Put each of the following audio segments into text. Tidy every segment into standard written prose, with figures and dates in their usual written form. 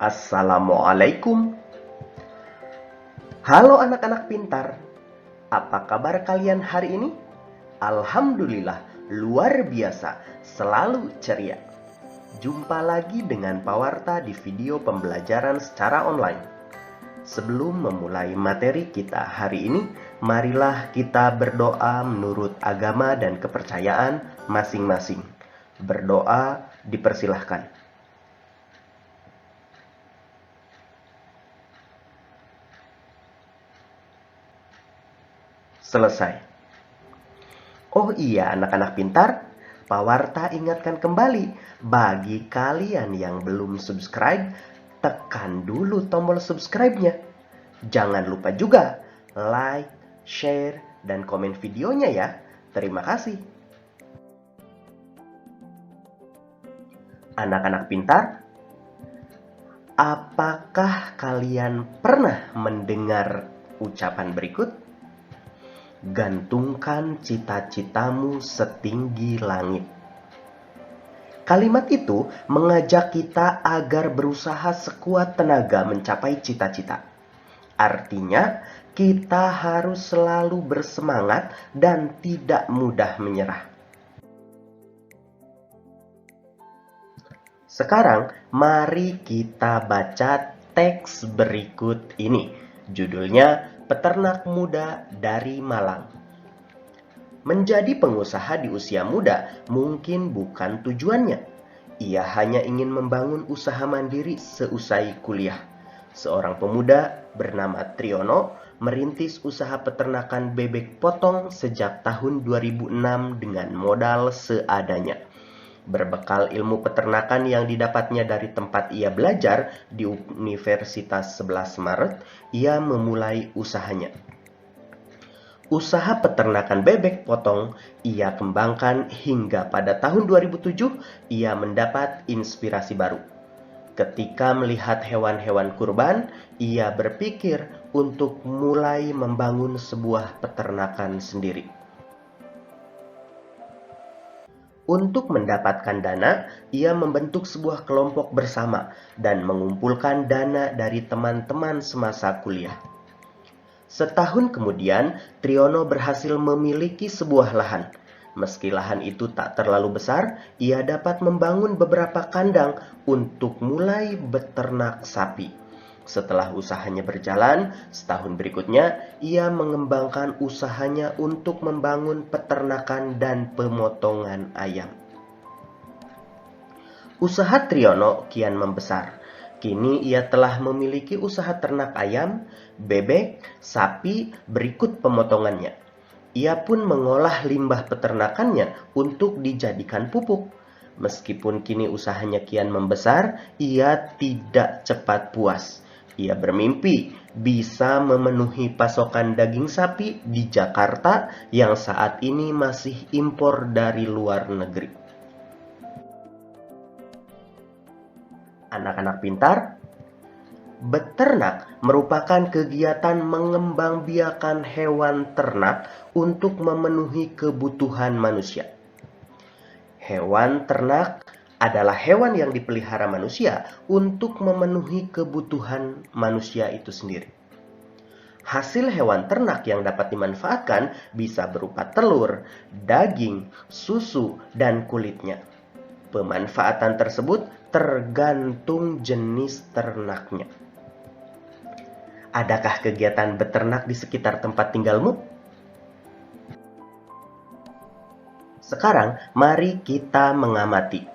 Assalamualaikum. Halo anak-anak pintar. Apa kabar kalian hari ini? Alhamdulillah, luar biasa, selalu ceria. Jumpa lagi dengan Pak Warta di video pembelajaran secara online. Sebelum memulai materi kita hari ini, marilah kita berdoa menurut agama dan kepercayaan masing-masing. Berdoa dipersilahkan. Selesai. Oh iya anak-anak pintar, Pak Warta ingatkan kembali, bagi kalian yang belum subscribe, tekan dulu tombol subscribe-nya. Jangan lupa juga like, share, dan komen videonya ya. Terima kasih. Anak-anak pintar, apakah kalian pernah mendengar ucapan berikut? Gantungkan cita-citamu setinggi langit. Kalimat itu mengajak kita agar berusaha sekuat tenaga mencapai cita-cita. Artinya, kita harus selalu bersemangat dan tidak mudah menyerah. Sekarang, mari kita baca teks berikut ini. Judulnya, Peternak Muda dari Malang. Menjadi pengusaha di usia muda mungkin bukan tujuannya. Ia hanya ingin membangun usaha mandiri seusai kuliah. Seorang pemuda bernama Triono merintis usaha peternakan bebek potong sejak tahun 2006 dengan modal seadanya. Berbekal ilmu peternakan yang didapatnya dari tempat ia belajar di Universitas 11 Maret, ia memulai usahanya. Usaha peternakan bebek potong ia kembangkan hingga pada tahun 2007 ia mendapat inspirasi baru. Ketika melihat hewan-hewan kurban, ia berpikir untuk mulai membangun sebuah peternakan sendiri. Untuk mendapatkan dana, ia membentuk sebuah kelompok bersama dan mengumpulkan dana dari teman-teman semasa kuliah. Setahun kemudian, Triono berhasil memiliki sebuah lahan. Meski lahan itu tak terlalu besar, ia dapat membangun beberapa kandang untuk mulai beternak sapi. Setelah usahanya berjalan, setahun berikutnya, ia mengembangkan usahanya untuk membangun peternakan dan pemotongan ayam. Usaha Triono kian membesar. Kini ia telah memiliki usaha ternak ayam, bebek, sapi berikut pemotongannya. Ia pun mengolah limbah peternakannya untuk dijadikan pupuk. Meskipun kini usahanya kian membesar, ia tidak cepat puas. Ia bermimpi bisa memenuhi pasokan daging sapi di Jakarta yang saat ini masih impor dari luar negeri. Anak-anak pintar, beternak merupakan kegiatan mengembangbiakan hewan ternak untuk memenuhi kebutuhan manusia. Hewan ternak adalah hewan yang dipelihara manusia untuk memenuhi kebutuhan manusia itu sendiri. Hasil hewan ternak yang dapat dimanfaatkan bisa berupa telur, daging, susu, dan kulitnya. Pemanfaatan tersebut tergantung jenis ternaknya. Adakah kegiatan beternak di sekitar tempat tinggalmu? Sekarang, mari kita mengamati.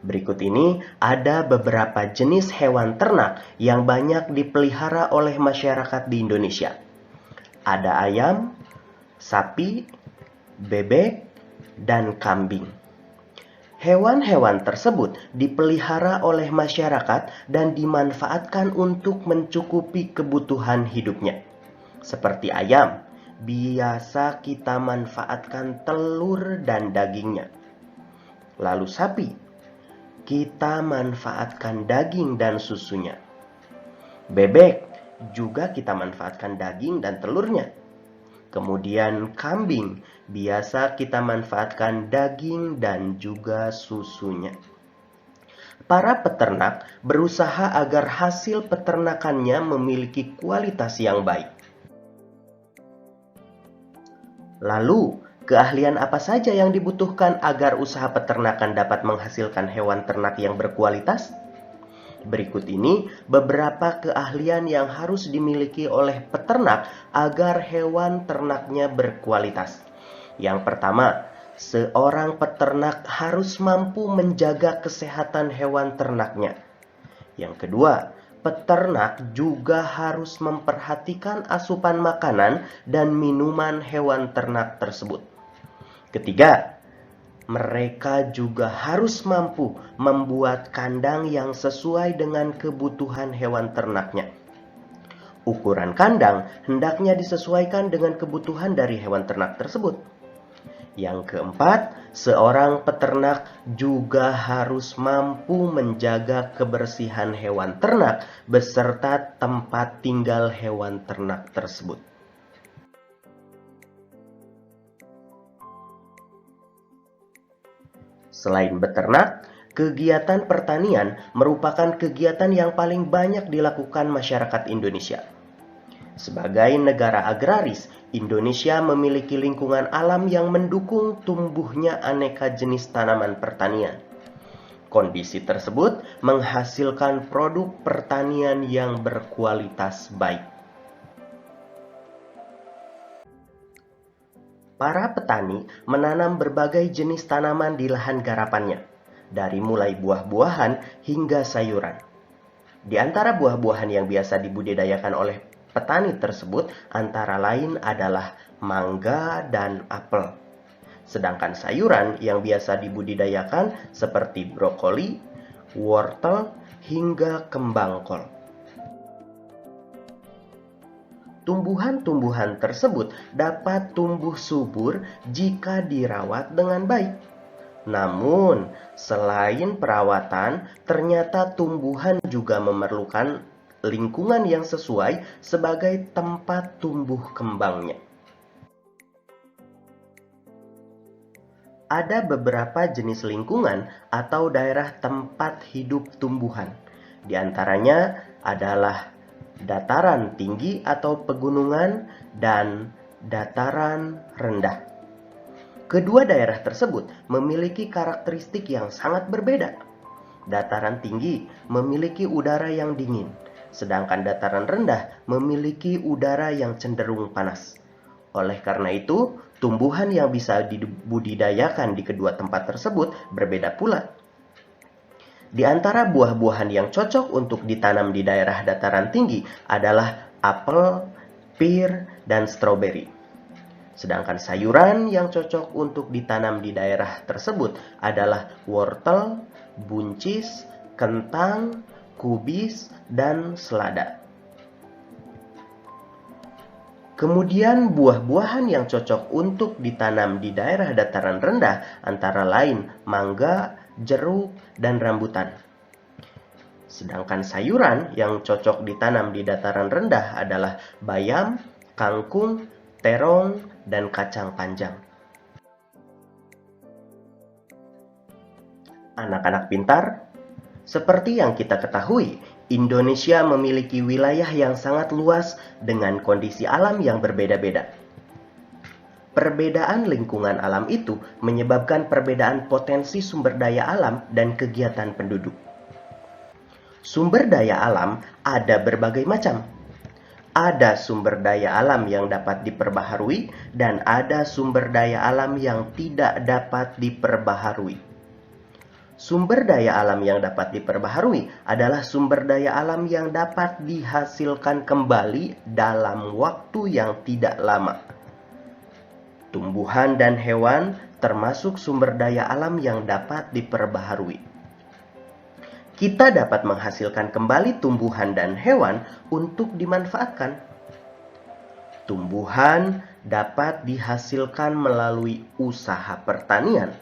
Berikut ini ada beberapa jenis hewan ternak yang banyak dipelihara oleh masyarakat di Indonesia. Ada ayam, sapi, bebek, dan kambing. Hewan-hewan tersebut dipelihara oleh masyarakat dan dimanfaatkan untuk mencukupi kebutuhan hidupnya. Seperti ayam, biasa kita manfaatkan telur dan dagingnya. Lalu sapi, kita manfaatkan daging dan susunya. Bebek, juga kita manfaatkan daging dan telurnya. Kemudian kambing, biasa kita manfaatkan daging dan juga susunya. Para peternak berusaha agar hasil peternakannya memiliki kualitas yang baik. Lalu, keahlian apa saja yang dibutuhkan agar usaha peternakan dapat menghasilkan hewan ternak yang berkualitas? Berikut ini beberapa keahlian yang harus dimiliki oleh peternak agar hewan ternaknya berkualitas. Yang pertama, seorang peternak harus mampu menjaga kesehatan hewan ternaknya. Yang kedua, peternak juga harus memperhatikan asupan makanan dan minuman hewan ternak tersebut. Ketiga, mereka juga harus mampu membuat kandang yang sesuai dengan kebutuhan hewan ternaknya. Ukuran kandang hendaknya disesuaikan dengan kebutuhan dari hewan ternak tersebut. Yang keempat, seorang peternak juga harus mampu menjaga kebersihan hewan ternak beserta tempat tinggal hewan ternak tersebut. Selain beternak, kegiatan pertanian merupakan kegiatan yang paling banyak dilakukan masyarakat Indonesia. Sebagai negara agraris, Indonesia memiliki lingkungan alam yang mendukung tumbuhnya aneka jenis tanaman pertanian. Kondisi tersebut menghasilkan produk pertanian yang berkualitas baik. Para petani menanam berbagai jenis tanaman di lahan garapannya, dari mulai buah-buahan hingga sayuran. Di antara buah-buahan yang biasa dibudidayakan oleh petani tersebut antara lain adalah mangga dan apel. Sedangkan sayuran yang biasa dibudidayakan seperti brokoli, wortel, hingga kembang kol. Tumbuhan-tumbuhan tersebut dapat tumbuh subur jika dirawat dengan baik. Namun, selain perawatan, ternyata tumbuhan juga memerlukan lingkungan yang sesuai sebagai tempat tumbuh kembangnya. Ada beberapa jenis lingkungan atau daerah tempat hidup tumbuhan. Di antaranya adalah dataran tinggi atau pegunungan dan dataran rendah. Kedua daerah tersebut memiliki karakteristik yang sangat berbeda. Dataran tinggi memiliki udara yang dingin, sedangkan dataran rendah memiliki udara yang cenderung panas. Oleh karena itu, tumbuhan yang bisa dibudidayakan di kedua tempat tersebut berbeda pula. Di antara buah-buahan yang cocok untuk ditanam di daerah dataran tinggi adalah apel, pir, dan stroberi. Sedangkan sayuran yang cocok untuk ditanam di daerah tersebut adalah wortel, buncis, kentang, kubis, dan selada. Kemudian buah-buahan yang cocok untuk ditanam di daerah dataran rendah antara lain mangga, jeruk, dan rambutan. Sedangkan sayuran yang cocok ditanam di dataran rendah adalah bayam, kangkung, terong, dan kacang panjang. Anak-anak pintar, seperti yang kita ketahui, Indonesia memiliki wilayah yang sangat luas dengan kondisi alam yang berbeda-beda. Perbedaan lingkungan alam itu menyebabkan perbedaan potensi sumber daya alam dan kegiatan penduduk. Sumber daya alam ada berbagai macam. Ada sumber daya alam yang dapat diperbaharui dan ada sumber daya alam yang tidak dapat diperbaharui. Sumber daya alam yang dapat diperbaharui adalah sumber daya alam yang dapat dihasilkan kembali dalam waktu yang tidak lama. Tumbuhan dan hewan termasuk sumber daya alam yang dapat diperbaharui. Kita dapat menghasilkan kembali tumbuhan dan hewan untuk dimanfaatkan. Tumbuhan dapat dihasilkan melalui usaha pertanian,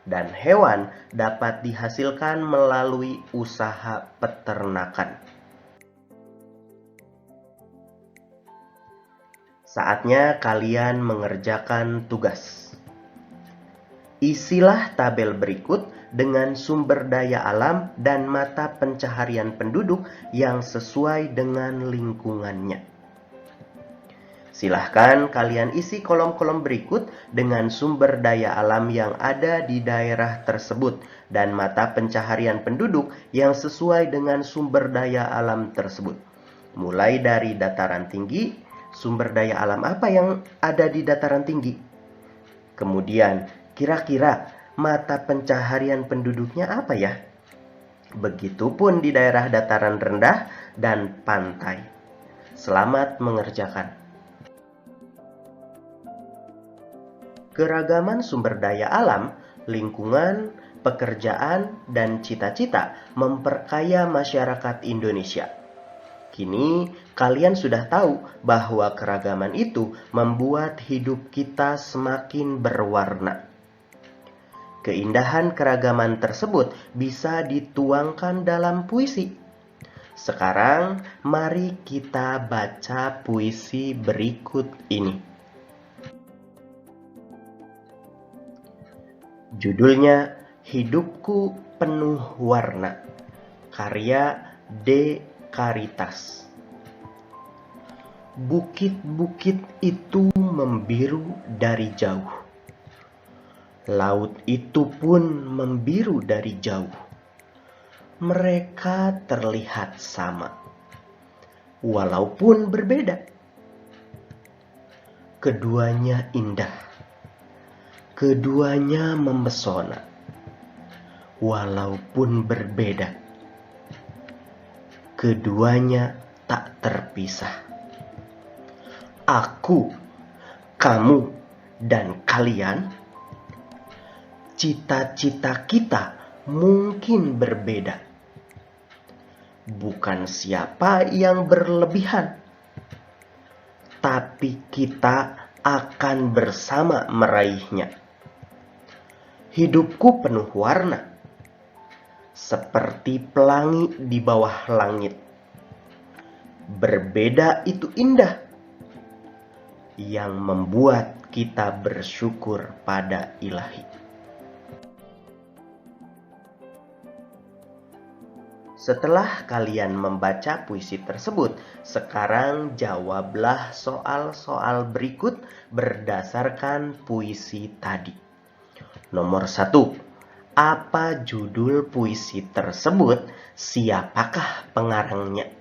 dan hewan dapat dihasilkan melalui usaha peternakan. Saatnya kalian mengerjakan tugas. Isilah tabel berikut dengan sumber daya alam dan mata pencaharian penduduk yang sesuai dengan lingkungannya. Silahkan kalian isi kolom-kolom berikut dengan sumber daya alam yang ada di daerah tersebut dan mata pencaharian penduduk yang sesuai dengan sumber daya alam tersebut. Mulai dari dataran tinggi, sumber daya alam apa yang ada di dataran tinggi? Kemudian, kira-kira mata pencaharian penduduknya apa ya? Begitupun di daerah dataran rendah dan pantai. Selamat mengerjakan. Keragaman sumber daya alam, lingkungan, pekerjaan, dan cita-cita memperkaya masyarakat Indonesia. Kini kalian sudah tahu bahwa keragaman itu membuat hidup kita semakin berwarna. Keindahan keragaman tersebut bisa dituangkan dalam puisi. Sekarang mari kita baca puisi berikut ini. Judulnya Hidupku Penuh Warna, karya D. Karitas. Bukit-bukit itu membiru dari jauh. Laut itu pun membiru dari jauh. Mereka terlihat sama, walaupun berbeda. Keduanya indah. Keduanya memesona, walaupun berbeda. Keduanya tak terpisah. Aku, kamu, dan kalian, cita-cita kita mungkin berbeda. Bukan siapa yang berlebihan, tapi kita akan bersama meraihnya. Hidupku penuh warna, seperti pelangi di bawah langit. Berbeda itu indah, yang membuat kita bersyukur pada Ilahi. Setelah kalian membaca puisi tersebut, sekarang jawablah soal-soal berikut berdasarkan puisi tadi. Nomor 1. Apa judul puisi tersebut? Siapakah pengarangnya?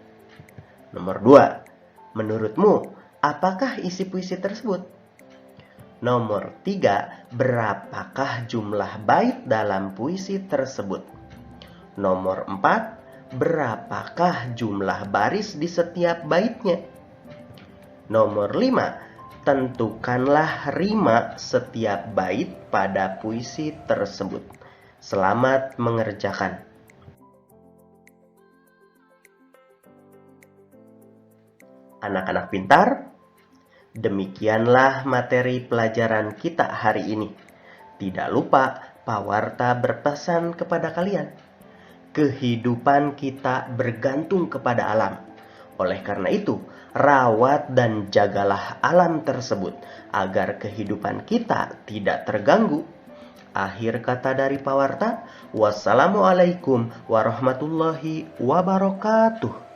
Nomor 2. Menurutmu, apakah isi puisi tersebut? Nomor 3. Berapakah jumlah bait dalam puisi tersebut? Nomor 4. Berapakah jumlah baris di setiap baitnya? Nomor 5. Tentukanlah rima setiap bait pada puisi tersebut. Selamat mengerjakan. Anak-anak pintar, demikianlah materi pelajaran kita hari ini. Tidak lupa Pak Warta berpesan kepada kalian. Kehidupan kita bergantung kepada alam. Oleh karena itu, rawat dan jagalah alam tersebut agar kehidupan kita tidak terganggu. Akhir kata dari Pak Warta, wassalamualaikum warahmatullahi wabarakatuh.